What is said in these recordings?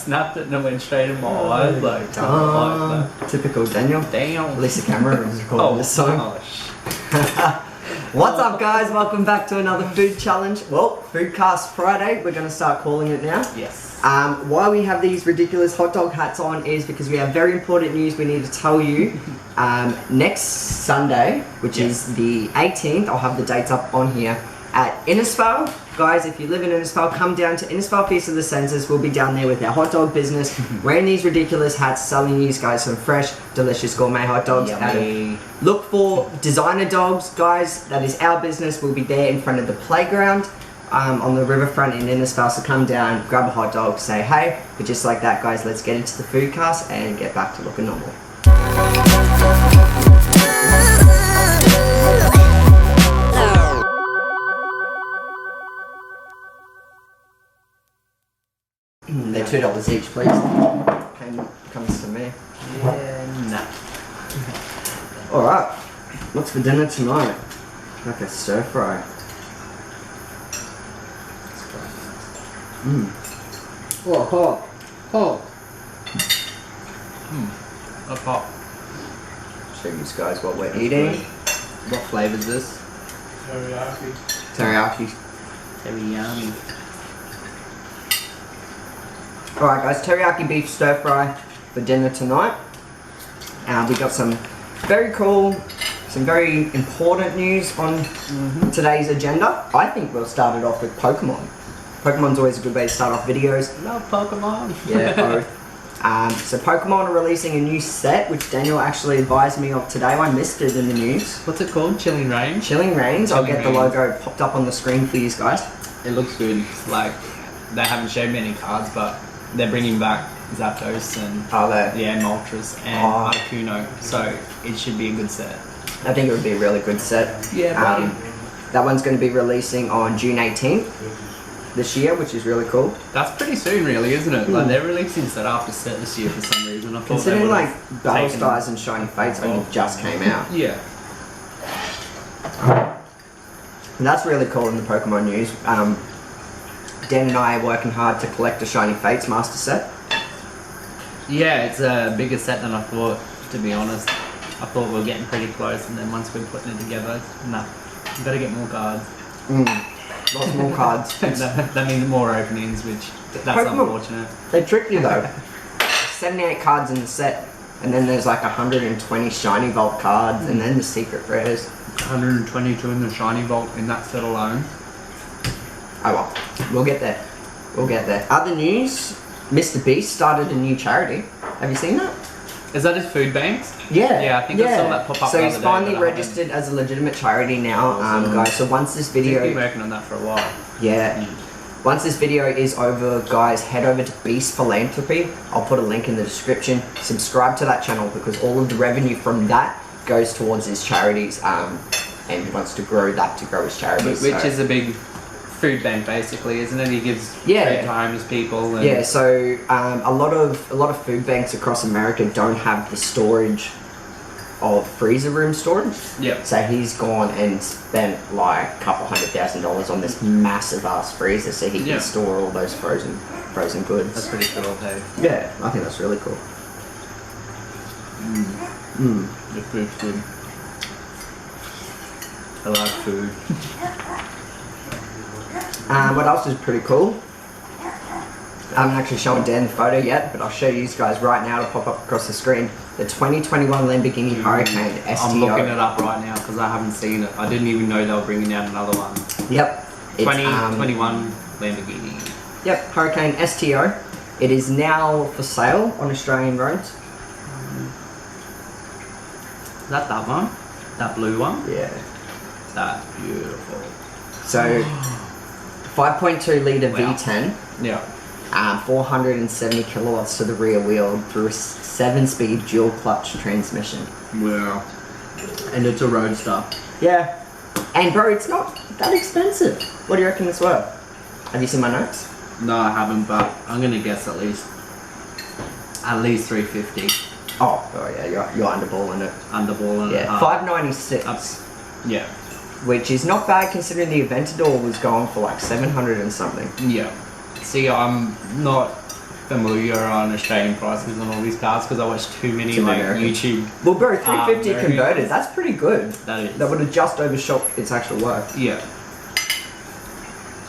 snapped it and it went straight in my eyes. Like, Typical Daniel. damn. At least the camera is recording this song. Gosh. What's up, guys? Welcome back to another food challenge. Well, Foodcast Friday. We're going to start calling it now. Yes. Why we have these ridiculous hot dog hats on is because we have very important news we need to tell you. Next Sunday, which is the 18th, I'll have the dates up on here, at Innisfail. Guys, if you live in Innisfail, come down to Innisfail Feast of the Senses. We'll be down there with our hot dog business, wearing these ridiculous hats, selling you guys some fresh, delicious gourmet hot dogs. Look for designer dogs, guys. That is our business. We'll be there in front of the playground. On the riverfront in Innisfail, so come down, grab a hot dog, say hey. But just like that, guys, let's get into the Foodcast and get back to looking normal. They're $2 each, please. Payment comes to me. Yeah, nah. Alright, what's for dinner tonight? Like a stir fry. Oh, hot. Hot. A pop. Show you guys what we're eating. What flavour is this? Teriyaki. Teriyaki. Alright guys, teriyaki beef stir fry for dinner tonight. We got some very cool, some very important news on today's agenda. I think we'll start it off with Pokemon. Pokemon's always a good way to start off videos. Love Pokemon. Yeah, both. So Pokemon are releasing a new set, which Daniel actually advised me of today. I missed it in the news. What's it called? Chilling Reign? Chilling Reigns. I'll get the Reigns. logo popped up on the screen for you guys. It looks good. Like, they haven't shown many cards, but they're bringing back Zapdos and Moltres and Articuno, so it should be a good set. I think it would be a really good set. Yeah, that one's going to be releasing on June 18th this year, which is really cool. That's pretty soon, really, isn't it? Like, they're releasing set after set this year for some reason. I thought Considering they like would've Battle taken- Stars and Shiny Fates only just came out. Yeah. And that's really cool in the Pokemon news. Dan and I are working hard to collect a Shiny Fates Master set. Yeah, it's a bigger set than I thought, to be honest. I thought we were getting pretty close, and then once we're putting it together, nah, we gotta get more cards. Lots more cards. that means more openings, which that's Pokemon, unfortunate. they trick you though. 78 cards in the set, and then there's like 120 Shiny Vault cards, and then the secret rares. 122 in the Shiny Vault in that set alone. Oh well, we'll get there. We'll get there. Other news, Mr. Beast started a new charity. Have you seen that? Is that his food banks? Yeah. Yeah, I think I saw that pop up So the he's other day, finally but I registered as a legitimate charity now, guys. So once this He's been video, working on that for a while. once this video is over, guys, head over to Beast Philanthropy. I'll put a link in the description. Subscribe to that channel because all of the revenue from that goes towards his charities, and he wants to grow that to grow his charities. Which is a big food bank, basically, isn't it? He gives food to homeless people. And Yeah, so a lot of food banks across America don't have the storage of freezer room storage. Yep. So he's gone and spent like a couple $100,000 on this massive ass freezer so he can store all those frozen goods. That's pretty cool, hey? Yeah, I think that's really cool. The food's good. I like food. What else is pretty cool? I haven't actually shown Dan the photo yet, but I'll show you guys right now to pop up across the screen. The 2021 Lamborghini Hurricane STO. I'm looking it up right now because I haven't seen it. I didn't even know they were bringing out another one. Yep. 2021 Lamborghini. Yep, Hurricane STO. It is now for sale on Australian roads. Is that one? That blue one? Yeah. That's beautiful. So, 5.2 litre V10. Yeah. 470 kilowatts to the rear wheel through a 7-speed dual clutch transmission. Wow. And it's a Roadster. Yeah. And bro, it's not that expensive. What do you reckon it's worth? Have you seen my notes? No, I haven't, but I'm gonna guess at least 350. Oh yeah, you're underballing it. Underballing it. Yeah, 596. Yeah. Which is not bad considering the Aventador was going for like 700 and something. Yeah. See, I'm not familiar on Australian prices on all these cars because I watched too many Too like American. YouTube. Well, bro, 350 very- converted. That's pretty good. That is. That would have just overshot its actual worth. Yeah.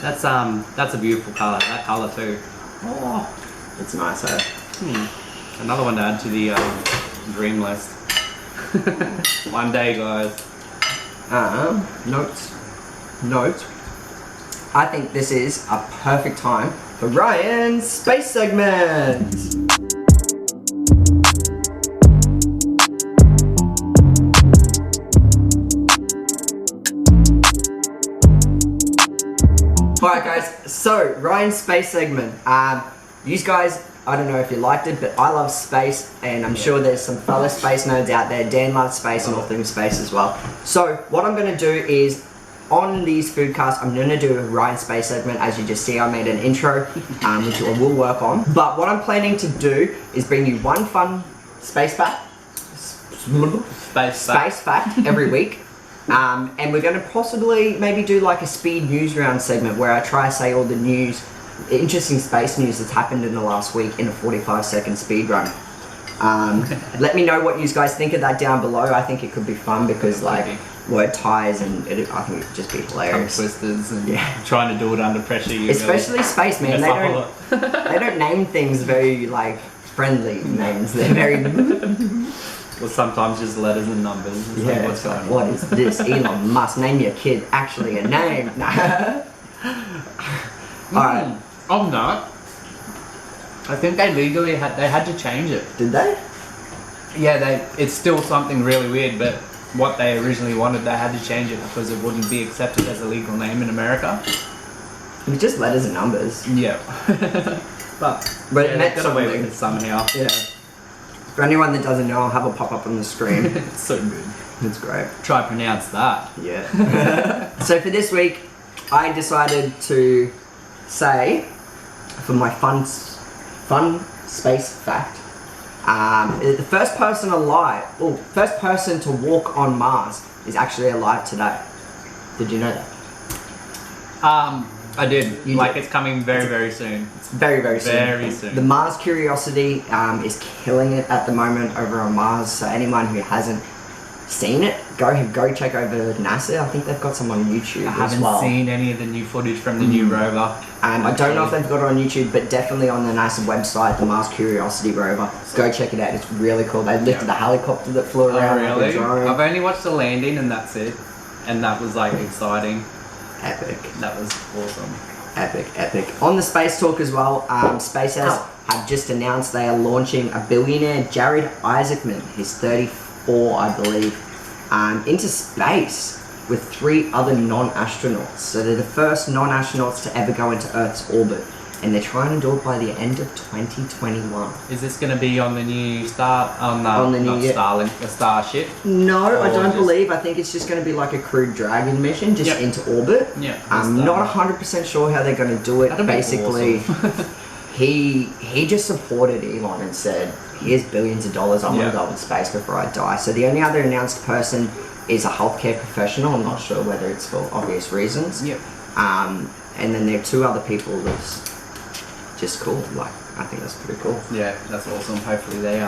That's a beautiful colour. That colour too. Oh, it's nice, eh? Another one to add to the dream list. One day, guys. Notes. I think this is a perfect time for Ryan's space segment. Alright guys, so Ryan's space segment. You guys, I don't know if you liked it, but I love space, and I'm sure there's some fellow space nerds out there. Dan loves space and all things space as well. So what I'm going to do is, on these foodcasts, I'm going to do a Ryan space segment. As you just see, I made an intro, which I will work on. But what I'm planning to do is bring you one fun space fact. Space fact every week. And we're going to possibly maybe do like a speed news round segment where I try to say all the news, interesting space news that's happened in the last week in a 45-second speed run. Let me know what you guys think of that down below. I think it could be fun because like word ties and I think it would just be Tongue hilarious. twisters and trying to do it under pressure. You Especially space, man. mess up a lot. They don't name things very like friendly names. They're very Well, sometimes just letters and numbers. It's like, yeah. what's It's like, going what on? is this? Elon Musk, name your kid actually a name. Alright. Oh no. I think they legally had to change it. Did they? Yeah, it's still something really weird, but what they originally wanted, they had to change it because it wouldn't be accepted as a legal name in America. It's just letters and numbers. Yeah. but But it yeah, meant they got away something. with it somehow. Yeah. For anyone that doesn't know, I'll have a pop up on the screen. It's so good. It's great. Try to pronounce that. Yeah. So for this week, I decided to say, for my fun space fact, the first person to walk on Mars is actually alive today. Did you know that? I did. You like did. it's coming very, very soon. It's very, very soon. Very soon. The Mars Curiosity is killing it at the moment over on Mars. So anyone who hasn't seen it, go check over NASA. I think they've got some on YouTube I as haven't well. seen any of the new footage from the new rover. I don't know if they've got it on YouTube, but definitely on the NASA website, the Mars Curiosity rover. Go check it out. It's really cool. They lifted a helicopter that flew Oh, around like a really? drone. I've only watched the landing and that's it. And that was like exciting. Epic. That was awesome. Epic. On the space talk as well, SpaceX have just announced they are launching a billionaire, Jared Isaacman, he's 34 I believe, into space with 3 other non-astronauts. So they're the first non-astronauts to ever go into Earth's orbit, and they're trying to do it by the end of 2021. Is this going to be on the new Starlink, the Starship? No, I Or don't just- believe. I think it's just going to be like a Crew Dragon mission, just Yep. into orbit. Yeah. I'm not 100% sure how they're going to do it. That'd be Basically, awesome. he just supported Elon and said, "Here's billions of dollars. I want Yeah. to go into space before I die." So the only other announced person is a healthcare professional. I'm not sure whether it's for obvious reasons. Yep. And then there are 2 other people that's just cool. Like, I think that's pretty cool. Yeah, that's awesome. Hopefully they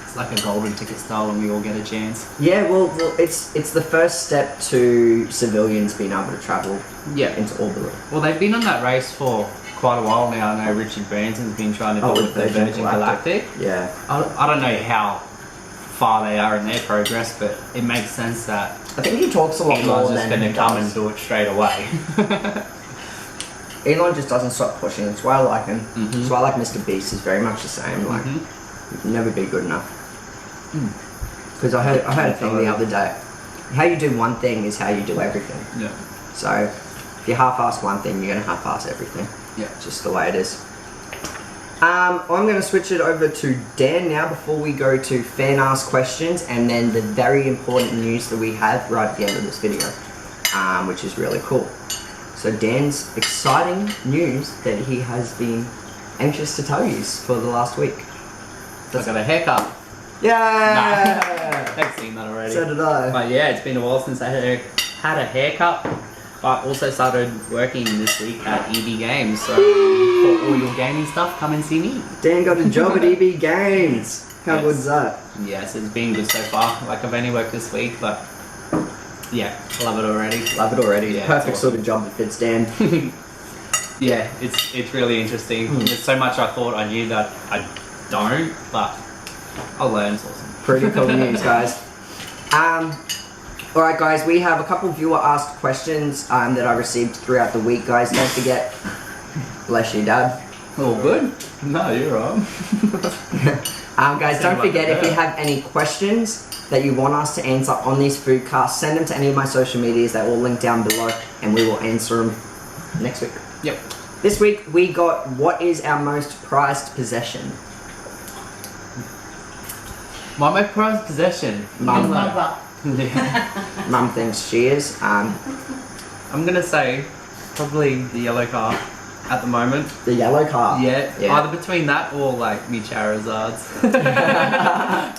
it's like a golden ticket style and we all get a chance. Yeah, well, it's the first step to civilians being able to travel Yeah. into orbit. Well, they've been on that race for quite a while now. I know Richard Branson's been trying to do it with the Virgin Galactic. Yeah. I don't know how far they are in their progress, but it makes sense that I think he talks a lot more Elon's just than going he to come does. and do it straight away. Elon just doesn't stop pushing. It's why I like him. Mhm. It's why I like Mr. Beast. He's very much the same. Like, never be good enough. Because I heard a thing the other day. How you do one thing is how you do everything. Yeah. So if you half-ass one thing, you're gonna half-ass everything. Yeah. It's just the way it is. I'm going to switch it over to Dan now before we go to fan ask questions and then the very important news that we have right at the end of this video, which is really cool. So Dan's exciting news that he has been anxious to tell you for the last week. I got a haircut. Yeah! They've seen that already. So did I. But yeah, it's been a while since I had a haircut. But also started working this week at EB Games, so for all your gaming stuff, come and see me. Dan got a job at EB Games. How Yes. good is that? Yes, it's been good so far. Like, I've only worked this week, but yeah, I love it already. Love it already. Yeah, Perfect it's sort of job that fits Dan. Yeah, it's really interesting. There's so much I thought I knew that I don't, but I'll learn. It's awesome. Pretty cool news, guys. Alright guys, we have a couple viewer asked questions that I received throughout the week, guys. Don't forget, bless you, Dad. All good? No, you're wrong. Guys, don't forget, if you have any questions that you want us to answer on these foodcasts, send them to any of my social medias. They're all linked down below, and we will answer them next week. Yep. This week we got, what is our most prized possession? My most prized possession. Mum. Yeah. Mum thinks she is. I'm gonna say probably the yellow car at the moment. The yellow car. Yeah, Yeah. either between that or like me Charizards.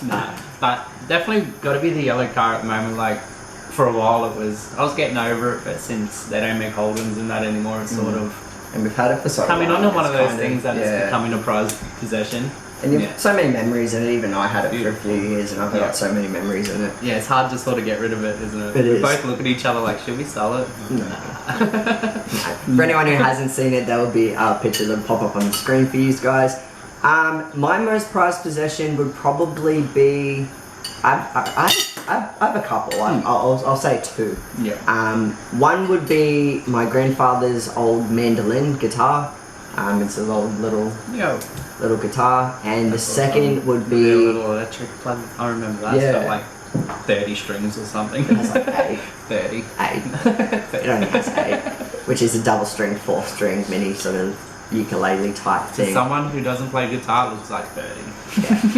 Nah, but definitely got to be the yellow car at the moment. Like for a while I was getting over it, but since they don't make Holdens and that anymore, it's sort of And we've had it for so coming long. onto one of It's those kind things that yeah. it's becoming a prized possession. And you've Yeah. so many memories in it. Even I had it for a few years, and I've Yeah. got so many memories in it. Yeah, it's hard to sort of get rid of it, isn't it? It We is. both look at each other like, should we sell it? For anyone who hasn't seen it, there will be a picture that will pop up on the screen for you guys. My most prized possession would probably be. I have a couple. I'll say two. Yeah. One would be my grandfather's old mandolin guitar. It's an old little guitar, and the second would be a little electric plug. I remember that. It's got Yeah. like 30 strings or something. It has like 8. 30. 8. It only has 8, which is a double string, 4th string mini sort of ukulele type To thing. someone who doesn't play guitar, it looks like 30.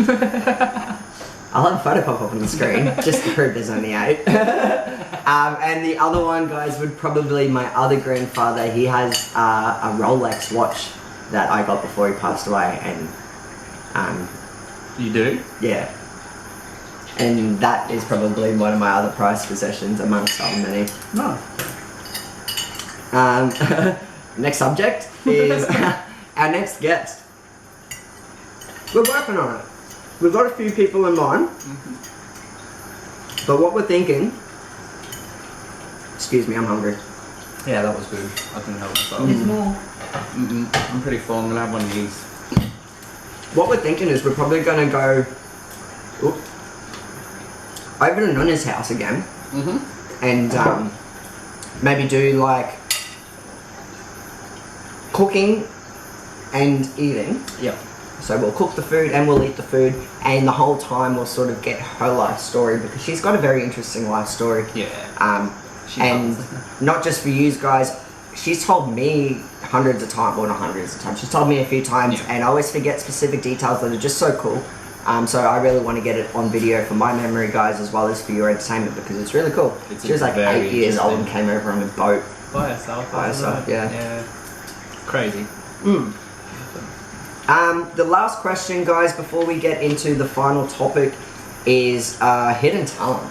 Yeah. I'll have a photo pop up on the screen just to prove there's only 8. And the other one, guys, would probably my other grandfather. He has a Rolex watch that I got before he passed away, and You do? yeah. And that is probably one of my other prized possessions amongst other many. No. Next subject is our next guest. We're working on it. We've got a few people in mind, but what we're thinking. Excuse me, I'm hungry. Yeah, that was good. I couldn't help myself. There's more. I'm pretty full. I'm gonna have one of these. What we're thinking is we're probably gonna go over to Nana's house again, and maybe do like cooking and eating. Yep. So we'll cook the food and we'll eat the food, and the whole time we'll sort of get her life story, because she's got a very interesting life story. Yeah. She And does. not just for you guys, she's told me hundreds of times, well not hundreds of times, she's told me a few times, Yeah. and I always forget specific details that are just so cool. So I really want to get it on video for my memory, guys, as well as for your entertainment, because it's really cool. It's She was like very 8 years old and interesting. came over on a boat. By herself. By wasn't herself, it? yeah. Yeah. Crazy. The last question, guys, before we get into the final topic, is hidden talent.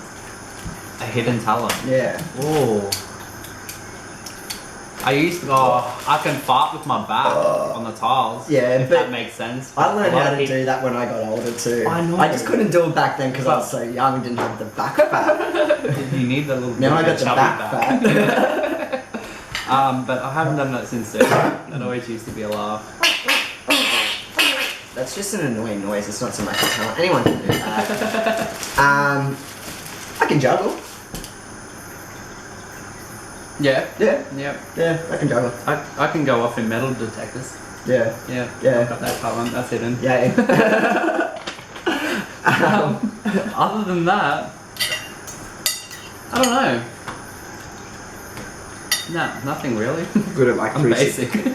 A hidden talent. Yeah. Oh. I can fart with my back on the tiles. Yeah, if but that makes sense. I learned A lot how of to people- do that when I got older too. I know. I just couldn't do it back then because I was so young and didn't have the back fat. You need the little. Now I got the chubby back fat. But I haven't done that since then. That always used to be a laugh. That's just an annoying noise. It's not so much a talent. Anyone can do that. I can juggle. Yeah. Yeah. Yep. Yeah, I can juggle. I can go off in metal detectors. Yeah. Yeah. Yeah. I've got that talent. That's hidden. Yeah. Other than that, I don't know. No, nothing really. Good at like I'm 360, basic.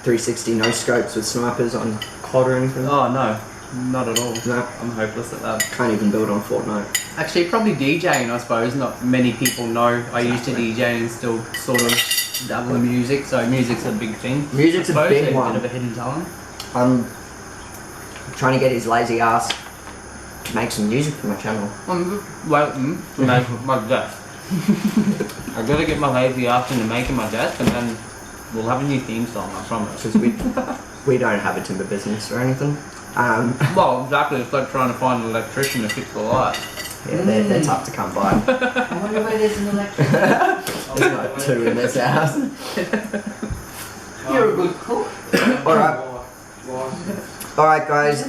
360 no scopes with snipers on COD or anything. Oh no, not at all. No. I'm hopeless at that. Can't even build on Fortnite. Actually, probably DJing, I suppose. Not many people know I used to DJ and still sort of dabble in music, so music's a big thing. Music's I a suppose, big a one. bit of a hidden talent. I'm trying to get his lazy ass to make some music for my channel. My death. I've got to get my lazy ass into making my desk, and then we'll have a new theme song, I promise. Because we don't have a timber business or anything. Well, exactly. It's like trying to find an electrician to fix the light. Yeah, they're tough to come by. I wonder where there's an electric. There's like 2 in this house. You're a good cook. Alright guys,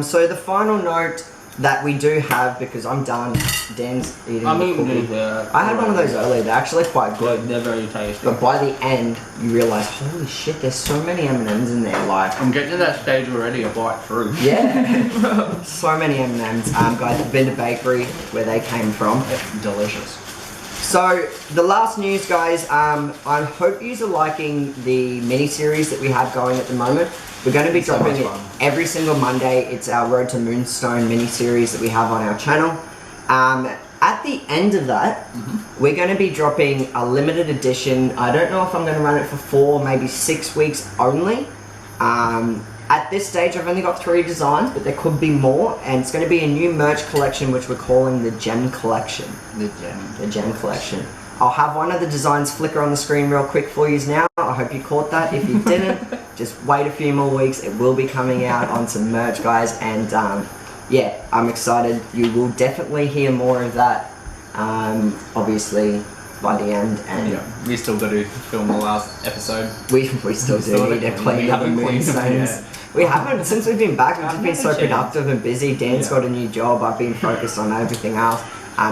so the final note that we do have, because I'm done, Dan's eating I'm the eating cookie. these. I had one of those earlier, they're actually quite good. They're very tasty. But by the end, you realise, holy shit, there's so many M&Ms in there, like... I'm getting to that stage already, a bite through. Yeah, so many M&Ms. Guys, I've been to Bakery, where they came from. Delicious. So, the last news, guys, I hope you are liking the mini-series that we have going at the moment. We're going to be So dropping much it fun. every single Monday. It's our Road to Moonstone mini-series that we have on our channel. At the end of that, we're going to be dropping a limited edition. I don't know if I'm going to run it for 4, maybe 6 weeks only. At this stage, I've only got 3 designs, but there could be more. And it's going to be a new merch collection, which we're calling the Gem Collection. The Gem Collection. I'll have one of the designs flicker on the screen real quick for you now. I hope you caught that. If you didn't, just wait a few more weeks. It will be coming out on some merch, guys. And yeah, I'm excited. You will definitely hear more of that, obviously, by the end. And Yeah, we still got to film the last episode. we still do need to clean up the moonstones. We haven't, since we've been back, we've just been so productive and busy. Dan's got a new job. I've been focused on everything else.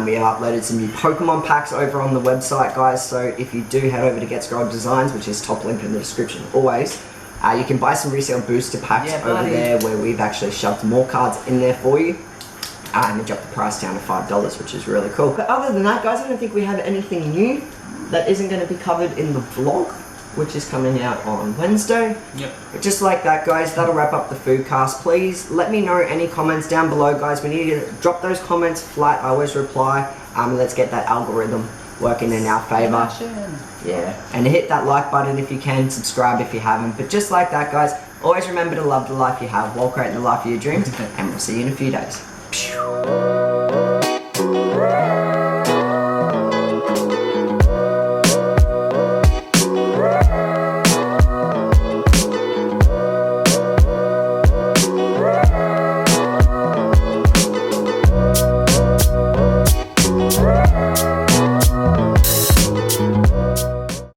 We have uploaded some new Pokemon packs over on the website, guys. So if you do head over to Get Scrolled Designs, which is top link in the description always, you can buy some resale booster packs over there where we've actually shoved more cards in there for you. And we dropped the price down to $5, which is really cool. But other than that, guys, I don't think we have anything new that isn't going to be covered in the vlog, which is coming out on Wednesday. Yep. But just like that, guys, that'll wrap up the Foodcast. Please let me know any comments down below, guys. We need to drop those comments flat. I always reply. Let's get that algorithm working in our favor. Yeah, and hit that like button if you can, subscribe if you haven't. But just like that, guys, always remember to love the life you have while creating the life of your dreams, and we'll see you in a few days.